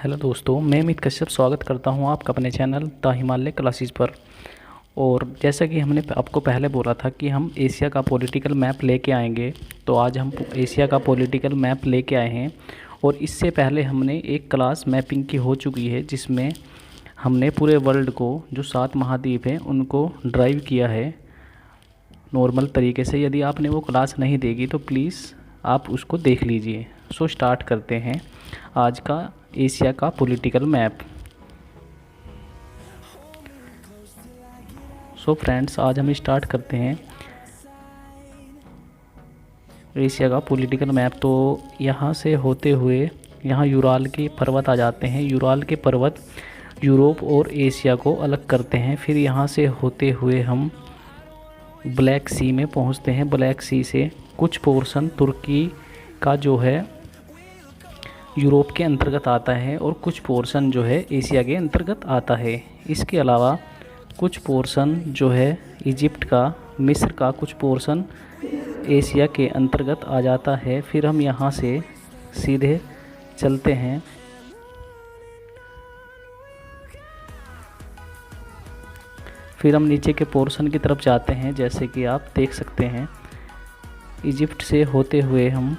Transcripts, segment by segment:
Hello दोस्तों, मैं अमित कश्यप स्वागत करता हूं आपका अपने चैनल द हिमालय क्लासेस पर। और जैसा कि हमने आपको पहले बोला था कि हम एशिया का पॉलिटिकल मैप लेके आएंगे, तो आज हम एशिया का पॉलिटिकल मैप लेके आए हैं। और इससे पहले हमने एक क्लास मैपिंग की हो चुकी है, जिसमें हमने पूरे वर्ल्ड को जो 7 महाद्वीप हैं उनको ड्राइव किया है नॉर्मल तरीके से। यदि आपने वो क्लास नहीं देखी तो प्लीज़ आप उसको देख लीजिए। सो स्टार्ट करते हैं आज का एशिया का पॉलिटिकल मैप। सो फ्रेंड्स, आज हम स्टार्ट करते हैं एशिया का पॉलिटिकल मैप। तो यहाँ से होते हुए यहाँ यूराल के पर्वत आ जाते हैं। यूराल के पर्वत यूरोप और एशिया को अलग करते हैं। फिर यहाँ से होते हुए हम ब्लैक सी में पहुँचते हैं। ब्लैक सी से कुछ पोर्शन तुर्की का जो है यूरोप के अंतर्गत आता है और कुछ पोर्शन जो है एशिया के अंतर्गत आता है। इसके अलावा कुछ पोर्शन जो है इजिप्ट का, मिस्र का कुछ पोर्शन एशिया के अंतर्गत आ जाता है। फिर हम यहाँ से सीधे चलते हैं फिर हम नीचे के पोर्शन की तरफ जाते हैं। जैसे कि आप देख सकते हैं, इजिप्ट से होते हुए हम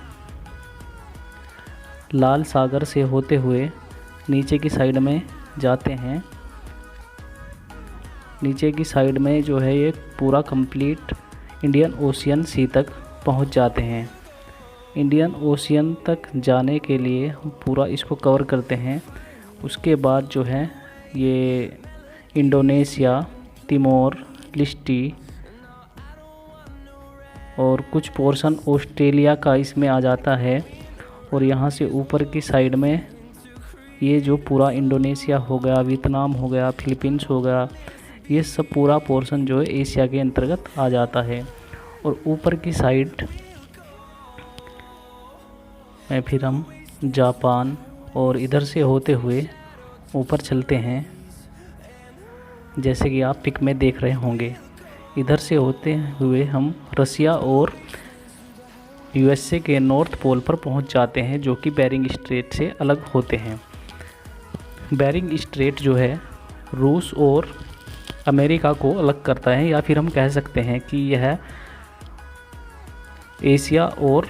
लाल सागर से होते हुए नीचे की साइड में जाते हैं। नीचे की साइड में जो है ये पूरा कंप्लीट इंडियन ओशियन सी तक पहुंच जाते हैं। इंडियन ओशियन तक जाने के लिए हम पूरा इसको कवर करते हैं। उसके बाद जो है ये इंडोनेशिया, तिमोर लिस्टी और कुछ पोर्शन ऑस्ट्रेलिया का इसमें आ जाता है। और यहाँ से ऊपर की साइड में ये जो पूरा इंडोनेशिया हो गया, वियतनाम हो गया, फिलीपींस हो गया, ये सब पूरा पोर्शन जो है एशिया के अंतर्गत आ जाता है। और ऊपर की साइड में फिर हम जापान और इधर से होते हुए ऊपर चलते हैं, जैसे कि आप पिक में देख रहे होंगे। इधर से होते हुए हम रसिया और यूएसए के नॉर्थ पोल पर पहुंच जाते हैं, जो कि बेरिंग स्ट्रेट से अलग होते हैं। बेरिंग स्ट्रेट जो है रूस और अमेरिका को अलग करता है, या फिर हम कह सकते हैं कि यह एशिया और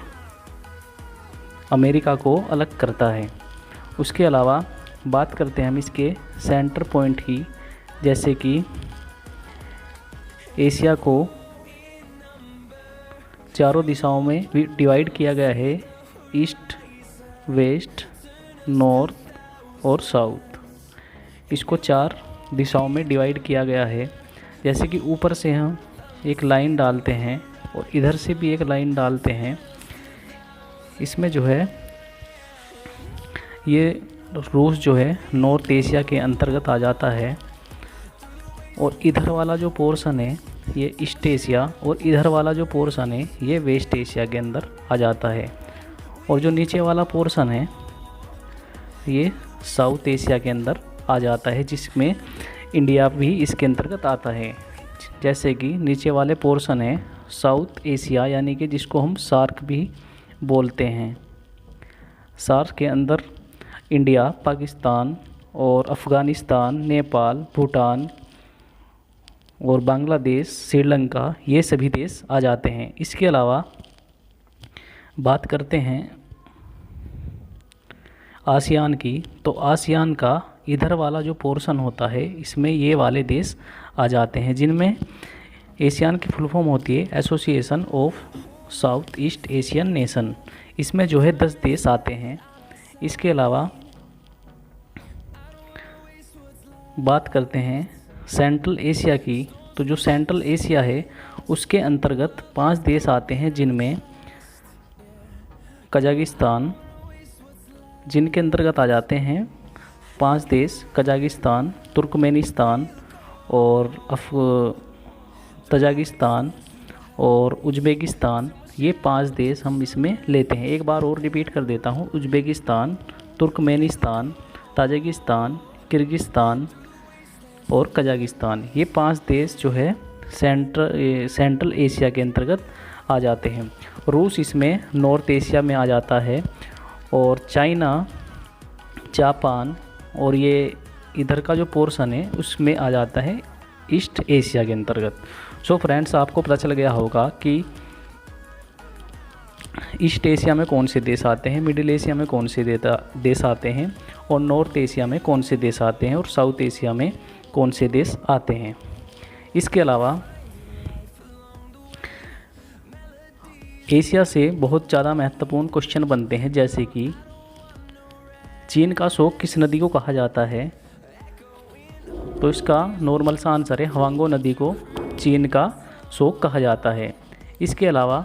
अमेरिका को अलग करता है। उसके अलावा बात करते हैं हम इसके सेंटर पॉइंट की। जैसे कि एशिया को चारों दिशाओं में डिवाइड किया गया है, ईस्ट, वेस्ट, नॉर्थ और साउथ। इसको 4 दिशाओं में डिवाइड किया गया है। जैसे कि ऊपर से हम एक लाइन डालते हैं और इधर से भी एक लाइन डालते हैं। इसमें जो है ये रूस जो है नॉर्थ एशिया के अंतर्गत आ जाता है। और इधर वाला जो पोर्शन है ये ईस्ट एशिया, और इधर वाला जो पोर्शन है ये वेस्ट एशिया के अंदर आ जाता है। और जो नीचे वाला पोर्शन है ये साउथ एशिया के अंदर आ जाता है, जिसमें इंडिया भी इसके अंतर्गत आता है। जैसे कि नीचे वाले पोर्शन है साउथ एशिया, यानी कि जिसको हम सार्क भी बोलते हैं। सार्क के अंदर इंडिया, पाकिस्तान और अफ़गानिस्तान, नेपाल, भूटान और बांग्लादेश, श्रीलंका, ये सभी देश आ जाते हैं। इसके अलावा बात करते हैं आसियान की। तो आसियान का इधर वाला जो पोर्शन होता है इसमें ये वाले देश आ जाते हैं, जिनमें एशियान की फुल फॉर्म होती है association of south east Asian nation. इसमें जो है 10 देश आते हैं। इसके अलावा बात करते हैं सेंट्रल एशिया की। तो जो सेंट्रल एशिया है उसके अंतर्गत 5 देश आते हैं, जिनमें कजाकिस्तान, जिनके अंतर्गत आ जाते हैं 5 देश, कजाकिस्तान, तुर्कमेनिस्तान और तजाकिस्तान और उज़्बेकिस्तान। ये 5 देश हम इसमें लेते हैं। एक बार और रिपीट कर देता हूँ, उज़्बेकिस्तान, तुर्कमेनिस्तान, ताजिकिस्तान, किर्गिस्तान और कजाकिस्तान। ये 5 देश जो है सेंट्रल एशिया के अंतर्गत आ जाते हैं। रूस इसमें नॉर्थ एशिया में आ जाता है और चाइना जापान और ये इधर का जो पोर्शन है उसमें आ जाता है ईस्ट एशिया के अंतर्गत। सो फ्रेंड्स, आपको पता चल गया होगा कि ईस्ट एशिया में कौन से देश आते हैं, मिडिल एशिया में कौन से देश आते हैं, और नॉर्थ एशिया में कौन से देश आते हैं, और साउथ एशिया में कौन से देश आते हैं। इसके अलावा एशिया से बहुत ज़्यादा महत्वपूर्ण क्वेश्चन बनते हैं, जैसे कि चीन का शोक किस नदी को कहा जाता है? तो इसका नॉर्मल सा आंसर है हवांगो नदी को चीन का शोक कहा जाता है। इसके अलावा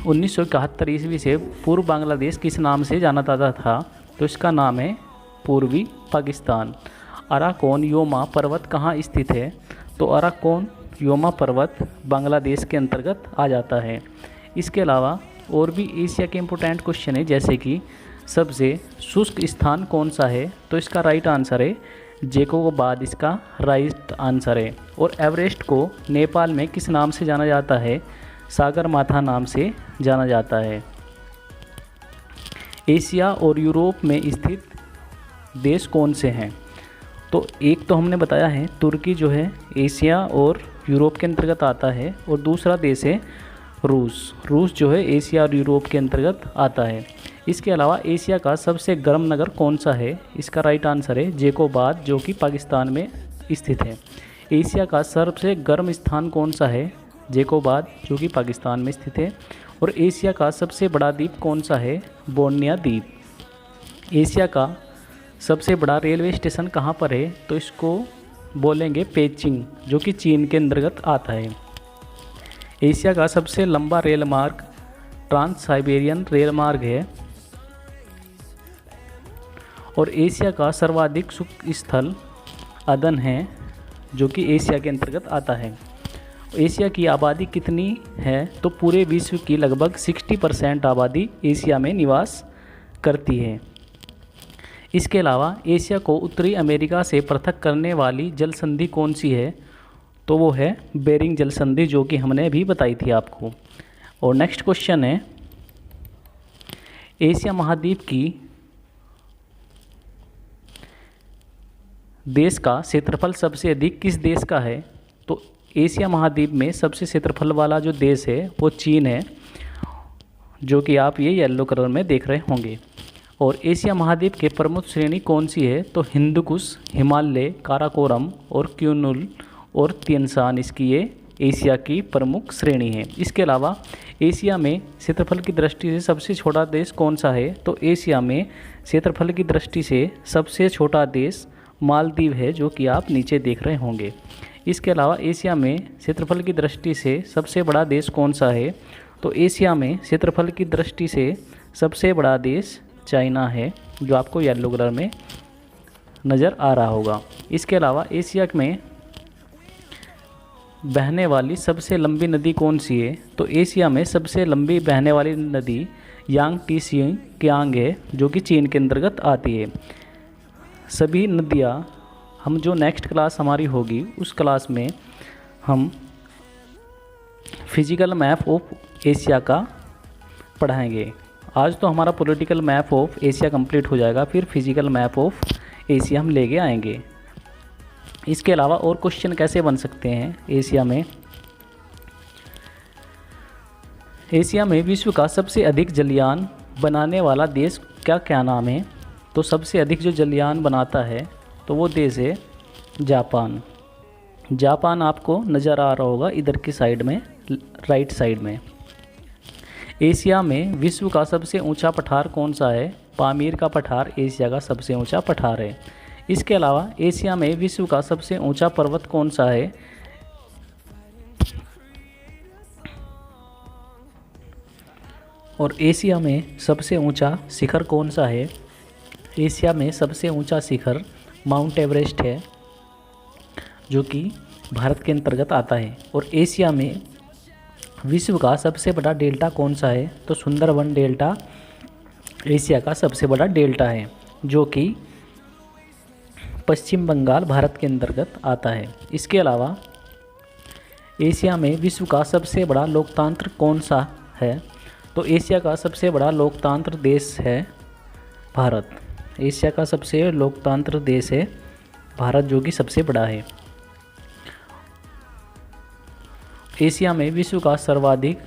1971 ईस्वी से पूर्व बांग्लादेश किस नाम से जाना जाता था? तो इसका नाम है पूर्वी पाकिस्तान। अराकोन योमा पर्वत कहाँ स्थित है? तो अराकोन योमा पर्वत बांग्लादेश के अंतर्गत आ जाता है। इसके अलावा और भी एशिया के इम्पोर्टेंट क्वेश्चन है, जैसे कि सबसे शुष्क स्थान कौन सा है? तो इसका राइट आंसर है जेको के बाद इसका राइट आंसर है। और एवरेस्ट को नेपाल में किस नाम से जाना जाता है? सागर माथा नाम से जाना जाता है। एशिया और यूरोप में स्थित देश कौन से हैं? तो एक तो हमने बताया है तुर्की जो है एशिया और यूरोप के अंतर्गत आता है, और दूसरा देश है रूस। रूस जो है एशिया और यूरोप के अंतर्गत आता है। इसके अलावा एशिया का सबसे गर्म नगर कौन सा है? इसका राइट आंसर है जेकोबाद, जो कि पाकिस्तान में स्थित है। एशिया का सबसे गर्म स्थान कौन सा है? जेकोबाद, जो कि पाकिस्तान में स्थित है। और एशिया का सबसे बड़ा द्वीप कौन सा है? बोर्निया द्वीप। एशिया का सबसे बड़ा रेलवे स्टेशन कहाँ पर है? तो इसको बोलेंगे पेचिंग, जो कि चीन के अंतर्गत आता है। एशिया का सबसे लंबा रेल मार्ग ट्रांस साइबेरियन रेल मार्ग है। और एशिया का सर्वाधिक सुख स्थल अदन है, जो कि एशिया के अंतर्गत आता है। एशिया की आबादी कितनी है? तो पूरे विश्व की लगभग 60% आबादी एशिया में निवास करती है। इसके अलावा एशिया को उत्तरी अमेरिका से पृथक करने वाली जल संधि कौन सी है? तो वो है बेरिंग जल संधि, जो कि हमने अभी बताई थी आपको। और नेक्स्ट क्वेश्चन है, एशिया महाद्वीप की देश का क्षेत्रफल सबसे अधिक किस देश का है? तो एशिया महाद्वीप में सबसे क्षेत्रफल वाला जो देश है वो चीन है, जो कि आप ये येलो कलर में देख रहे होंगे। और एशिया महाद्वीप के प्रमुख श्रेणी कौन सी है? तो हिंदुकुश, हिमालय, काराकोरम और क्यूनुल और तियनशान इसकी ये एशिया की प्रमुख श्रेणी है। इसके अलावा एशिया में क्षेत्रफल की दृष्टि से सबसे छोटा देश कौन सा है? तो एशिया में क्षेत्रफल की दृष्टि से सबसे छोटा देश मालदीव है, जो कि आप नीचे देख रहे होंगे। इसके अलावा एशिया में क्षेत्रफल की दृष्टि से सबसे बड़ा देश कौन सा है? तो एशिया में क्षेत्रफल की दृष्टि से सबसे बड़ा देश चाइना है, जो आपको येलो कलर में नज़र आ रहा होगा। इसके अलावा एशिया में बहने वाली सबसे लंबी नदी कौन सी है? तो एशिया में सबसे लंबी बहने वाली नदी यांगटीसी कियांग है, जो कि चीन के अंतर्गत आती है। सभी नदियाँ हम जो नेक्स्ट क्लास हमारी होगी उस क्लास में हम फिजिकल मैप ऑफ एशिया का पढ़ाएंगे। आज तो हमारा political map of Asia complete हो जाएगा, फिर फिजिकल मैप ऑफ एशिया हम लेके आएंगे। इसके अलावा और क्वेश्चन कैसे बन सकते हैं एशिया में? एशिया में विश्व का सबसे अधिक जलयान बनाने वाला देश क्या नाम है? तो सबसे अधिक जो जलयान बनाता है तो वो देश है जापान। जापान आपको नज़र आ रहा होगा इधर की साइड में, राइट साइड में। एशिया में विश्व का सबसे ऊंचा पठार कौन सा है? पामीर का पठार एशिया का सबसे ऊंचा पठार है। इसके अलावा एशिया में विश्व का सबसे ऊंचा पर्वत कौन सा है? और एशिया में सबसे ऊंचा शिखर कौन सा है? एशिया में सबसे ऊंचा शिखर माउंट एवरेस्ट है, जो कि भारत के अंतर्गत आता है। और एशिया में विश्व का सबसे बड़ा डेल्टा कौन सा है? तो सुंदरबन डेल्टा एशिया का सबसे बड़ा डेल्टा है, जो कि पश्चिम बंगाल भारत के अंतर्गत आता है। इसके अलावा एशिया में विश्व का सबसे बड़ा लोकतंत्र कौन सा है? तो एशिया का सबसे बड़ा लोकतंत्र देश है भारत। एशिया का सबसे लोकतांत्रिक देश है भारत, जो कि सबसे बड़ा है। एशिया में विश्व का सर्वाधिक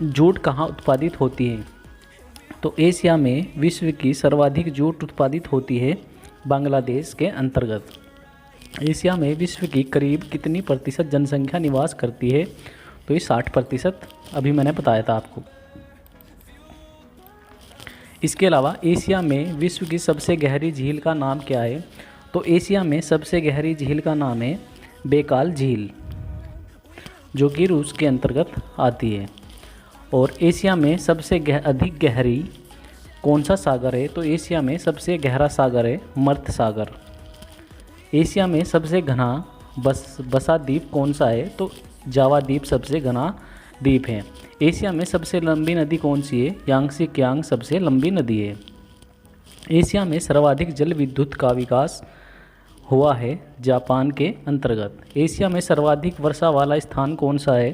जूट कहाँ उत्पादित होती है? तो एशिया में विश्व की सर्वाधिक जूट उत्पादित होती है बांग्लादेश के अंतर्गत। एशिया में विश्व की करीब कितनी प्रतिशत जनसंख्या निवास करती है? तो ये 60%, अभी मैंने बताया था आपको। इसके अलावा एशिया में विश्व की सबसे गहरी झील का नाम क्या है? तो एशिया में सबसे गहरी झील का नाम है बैकाल झील, जो कि रूस के अंतर्गत आती है। और एशिया में सबसे अधिक गहरी कौन सा सागर है? तो एशिया में सबसे गहरा सागर है मर्त सागर। एशिया में सबसे घना बसा द्वीप कौन सा है? तो जावा द्वीप सबसे घना द्वीप है। एशिया में सबसे लंबी नदी कौन सी है? यांगसी कियांग सबसे लंबी नदी है। एशिया में सर्वाधिक जल विद्युत का विकास हुआ है जापान के अंतर्गत। एशिया में सर्वाधिक वर्षा वाला स्थान कौन सा है?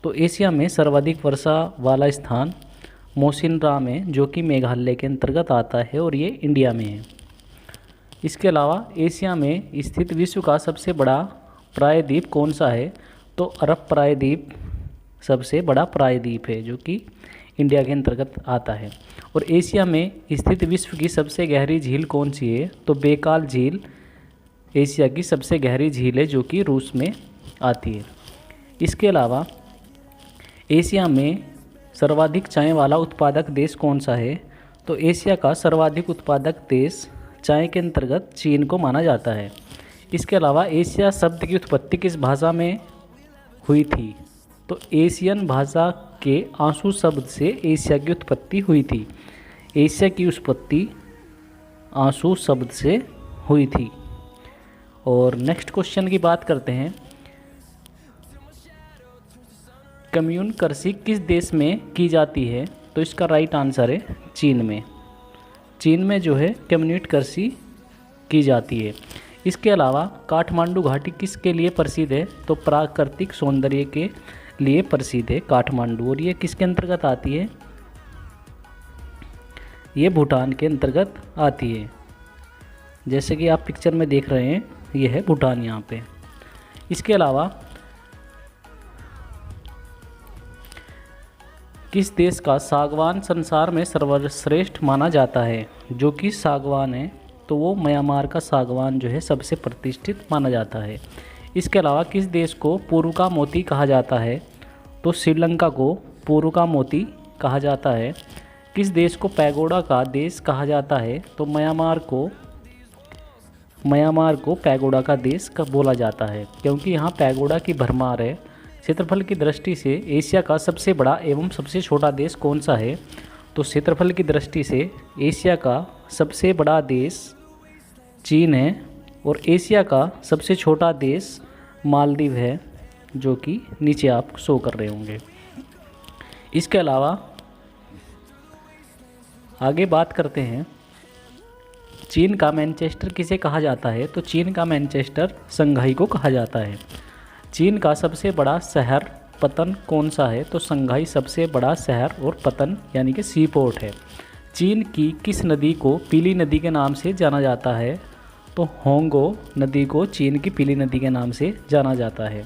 तो एशिया में सर्वाधिक वर्षा वाला स्थान मोसिनराम है, जो कि मेघालय के अंतर्गत आता है और ये इंडिया में है। इसके अलावा एशिया में स्थित विश्व का सबसे बड़ा प्रायद्वीप कौन सा है? तो अरब प्रायद्वीप सबसे बड़ा प्रायद्वीप है, जो कि इंडिया के अंतर्गत आता है। और एशिया में स्थित विश्व की सबसे गहरी झील कौन सी है? तो बैकाल झील एशिया की सबसे गहरी झील है, जो कि रूस में आती है। इसके अलावा एशिया में सर्वाधिक चाय वाला उत्पादक देश कौन सा है? तो एशिया का सर्वाधिक उत्पादक देश चाय के अंतर्गत चीन को माना जाता है। इसके अलावा एशिया शब्द की उत्पत्ति किस भाषा में हुई थी? तो एशियन भाषा के आंसू शब्द से एशिया की उत्पत्ति हुई थी। एशिया की उत्पत्ति आंसू शब्द से हुई थी। और नेक्स्ट क्वेश्चन की बात करते हैं। कम्यून कृषि किस देश में की जाती है? तो इसका राइट आंसर है चीन में। चीन में जो है कम्यूनिट कृषि की जाती है। इसके अलावा काठमांडू घाटी किसके लिए प्रसिद्ध है? तो प्राकृतिक सौंदर्य के लिए प्रसिद्ध है काठमांडू। और ये किसके अंतर्गत आती है? ये भूटान के अंतर्गत आती है। जैसे कि आप पिक्चर में देख रहे हैं, ये है भूटान यहाँ पे। इसके अलावा किस देश का सागवान संसार में सर्वश्रेष्ठ माना जाता है? जो कि सागवान है, तो वो म्यांमार का सागवान जो है सबसे प्रतिष्ठित माना जाता है। इसके अलावा किस देश को पूर्व का मोती कहा जाता है? तो श्रीलंका को पूर्व का मोती कहा जाता है। किस देश को पैगोडा का देश कहा जाता है? तो म्यांमार को पैगोडा का देश बोला जाता है, क्योंकि यहाँ पैगोडा की भरमार है। क्षेत्रफल की दृष्टि से एशिया का सबसे बड़ा एवं सबसे छोटा देश कौन सा है? तो क्षेत्रफल की दृष्टि से एशिया का सबसे बड़ा देश चीन है और एशिया का सबसे छोटा देश मालदीव है, जो कि नीचे आप शो कर रहे होंगे। इसके अलावा आगे बात करते हैं, चीन का मैनचेस्टर किसे कहा जाता है? तो चीन का मैनचेस्टर शंघाई को कहा जाता है। चीन का सबसे बड़ा शहर पतन कौन सा है? तो शंघाई सबसे बड़ा शहर और पतन यानी कि सी पोर्ट है। चीन की किस नदी को पीली नदी के नाम से जाना जाता है? तो होंगो नदी को चीन की पीली नदी के नाम से जाना जाता है।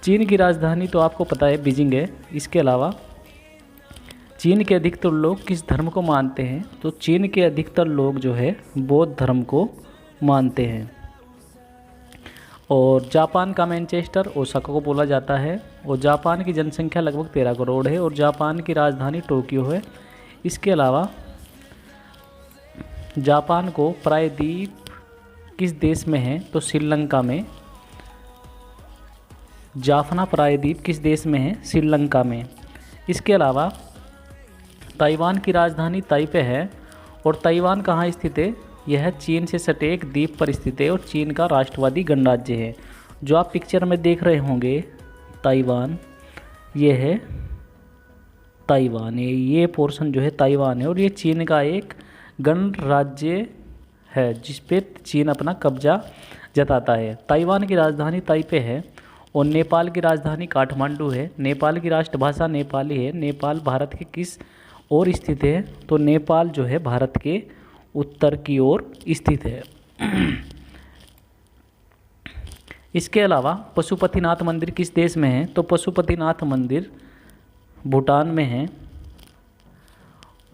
चीन की राजधानी तो आपको पता है बीजिंग है। इसके अलावा चीन के अधिकतर लोग किस धर्म को मानते हैं? तो चीन के अधिकतर लोग जो है बौद्ध धर्म को मानते हैं। और जापान का मैनचेस्टर ओसाका को बोला जाता है। और जापान की जनसंख्या लगभग 13 करोड़ है और जापान की राजधानी टोक्यो है। इसके अलावा जापान को प्रायद्वीप किस देश में है? तो श्रीलंका में। जाफना प्रायद्वीप किस देश में है? श्रीलंका में। इसके अलावा ताइवान की राजधानी ताइपे है। और ताइवान कहाँ स्थित है? यह चीन से सटे एक द्वीप पर स्थित है और चीन का राष्ट्रवादी गणराज्य है। जो आप पिक्चर में देख रहे होंगे ताइवान, ये है ताइवान, ये पोर्शन जो है ताइवान है और ये चीन का एक गणराज्य है जिस पे चीन अपना कब्जा जताता है। ताइवान की राजधानी ताइपे है और नेपाल की राजधानी काठमांडू है। नेपाल की राष्ट्रभाषा नेपाली है। नेपाल भारत के किस ओर स्थित है, तो नेपाल जो है भारत के उत्तर की ओर स्थित है। इसके अलावा पशुपतिनाथ मंदिर किस देश में है? तो पशुपतिनाथ मंदिर भूटान में है।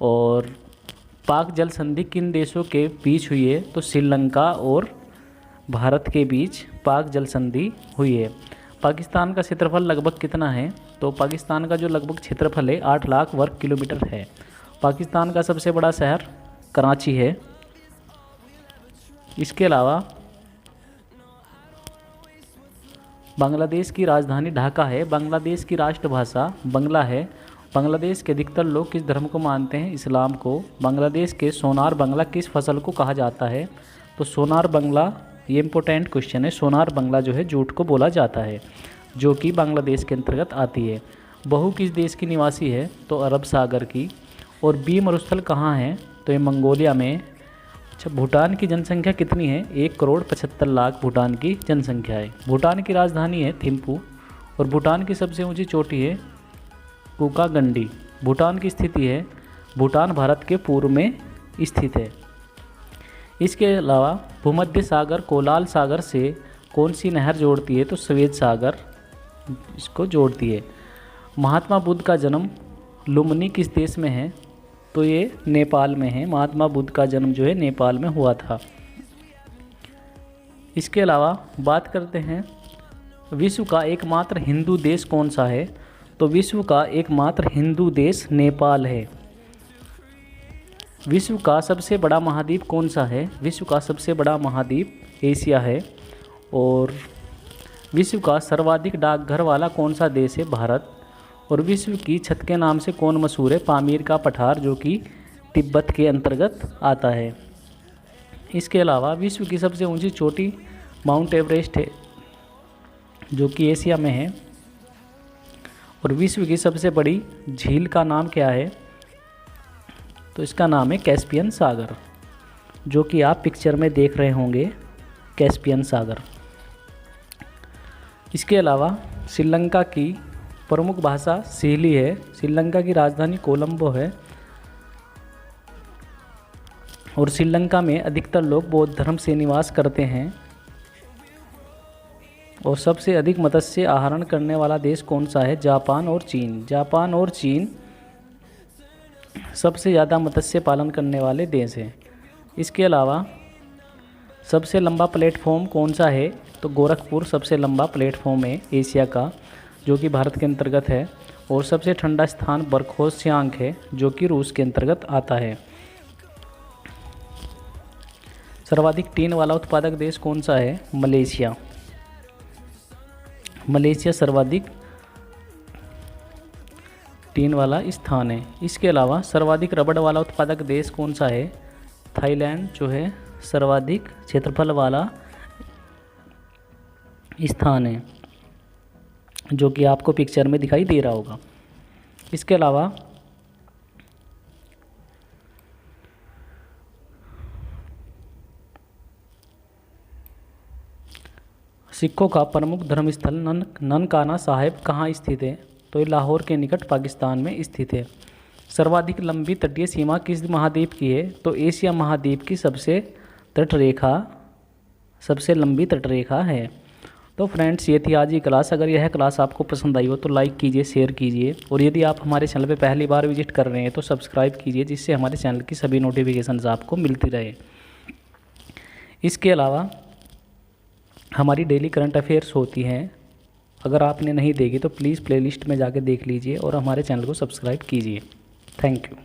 और पाक जल संधि किन देशों के बीच हुई है? तो श्रीलंका और भारत के बीच पाक जल संधि हुई है। पाकिस्तान का क्षेत्रफल लगभग कितना है? तो पाकिस्तान का जो लगभग क्षेत्रफल है 8 लाख वर्ग किलोमीटर है। पाकिस्तान का सबसे बड़ा शहर कराची है। इसके अलावा बांग्लादेश की राजधानी ढाका है। बांग्लादेश की राष्ट्रभाषा बांग्ला है। बांग्लादेश के अधिकतर लोग किस धर्म को मानते हैं? इस्लाम को। बांग्लादेश के सोनार बांग्ला किस फसल को कहा जाता है? तो सोनार बांग्ला, ये इंपॉर्टेंट क्वेश्चन है, सोनार बांग्ला जो है जूट को बोला जाता है, जो कि बांग्लादेश के अंतर्गत आती है। बहू किस देश की निवासी है? तो अरब सागर की। और बी मरुस्थल कहाँ है? तो ये मंगोलिया में। अच्छा, भूटान की जनसंख्या कितनी है? 1,75,00,000 भूटान की जनसंख्या है। भूटान की राजधानी है थिम्पू। और भूटान की सबसे ऊंची चोटी है कुकागंडी। भूटान की स्थिति है, भूटान भारत के पूर्व में स्थित है। इसके अलावा भूमध्य सागर को लाल सागर से कौन सी नहर जोड़ती है? तो स्वेज सागर इसको जोड़ती है। महात्मा बुद्ध का जन्म लुम्बिनी किस देश में है? तो ये नेपाल में है। महात्मा बुद्ध का जन्म जो है नेपाल में हुआ था। इसके अलावा बात करते हैं विश्व का एकमात्र हिंदू देश कौन सा है? तो विश्व का एकमात्र हिंदू देश नेपाल है। विश्व का सबसे बड़ा महाद्वीप कौन सा है? विश्व का सबसे बड़ा महाद्वीप एशिया है। और विश्व का सर्वाधिक डाकघर वाला कौन सा देश है? भारत। और विश्व की छत के नाम से कौन मशहूर है? पामीर का पठार, जो कि तिब्बत के अंतर्गत आता है। इसके अलावा विश्व की सबसे ऊंची चोटी माउंट एवरेस्ट है, जो कि एशिया में है। और विश्व की सबसे बड़ी झील का नाम क्या है? तो इसका नाम है कैस्पियन सागर, जो कि आप पिक्चर में देख रहे होंगे, कैस्पियन सागर। इसके अलावा श्रीलंका की प्रमुख भाषा सिली है। श्रीलंका की राजधानी कोलंबो है। और श्रीलंका में अधिकतर लोग बौद्ध धर्म से निवास करते हैं। और सबसे अधिक मत्स्य आहरण करने वाला देश कौन सा है? जापान और चीन। जापान और चीन सबसे ज़्यादा मत्स्य पालन करने वाले देश हैं। इसके अलावा सबसे लंबा प्लेटफॉर्म कौन सा है? तो गोरखपुर सबसे लंबा प्लेटफॉर्म है एशिया का, जो कि भारत के अंतर्गत है। और सबसे ठंडा स्थान बरखोसियांग है, जो कि रूस के अंतर्गत आता है। सर्वाधिक टीन वाला उत्पादक देश कौन सा है? मलेशिया। मलेशिया सर्वाधिक टीन वाला स्थान है। इसके अलावा सर्वाधिक रबड़ वाला उत्पादक देश कौन सा है? थाईलैंड जो है सर्वाधिक क्षेत्रफल वाला स्थान है, जो कि आपको पिक्चर में दिखाई दे रहा होगा। इसके अलावा सिखों का प्रमुख धर्मस्थल ननकाना साहिब कहाँ स्थित है? तो ये लाहौर के निकट पाकिस्तान में स्थित है। सर्वाधिक लंबी तटीय सीमा किस महाद्वीप की है? तो एशिया महाद्वीप की सबसे लंबी तटरेखा है। तो फ्रेंड्स, ये थी आज की क्लास। अगर यह क्लास आपको पसंद आई हो तो लाइक कीजिए, शेयर कीजिए। और यदि आप हमारे चैनल पर पहली बार विजिट कर रहे हैं तो सब्सक्राइब कीजिए, जिससे हमारे चैनल की सभी नोटिफिकेशंस आपको मिलती रहे। इसके अलावा हमारी डेली करंट अफेयर्स होती हैं। अगर आपने नहीं देखी तो प्लीज़ प्लेलिस्ट में जाके देख लीजिए और हमारे चैनल को सब्सक्राइब कीजिए। Thank you.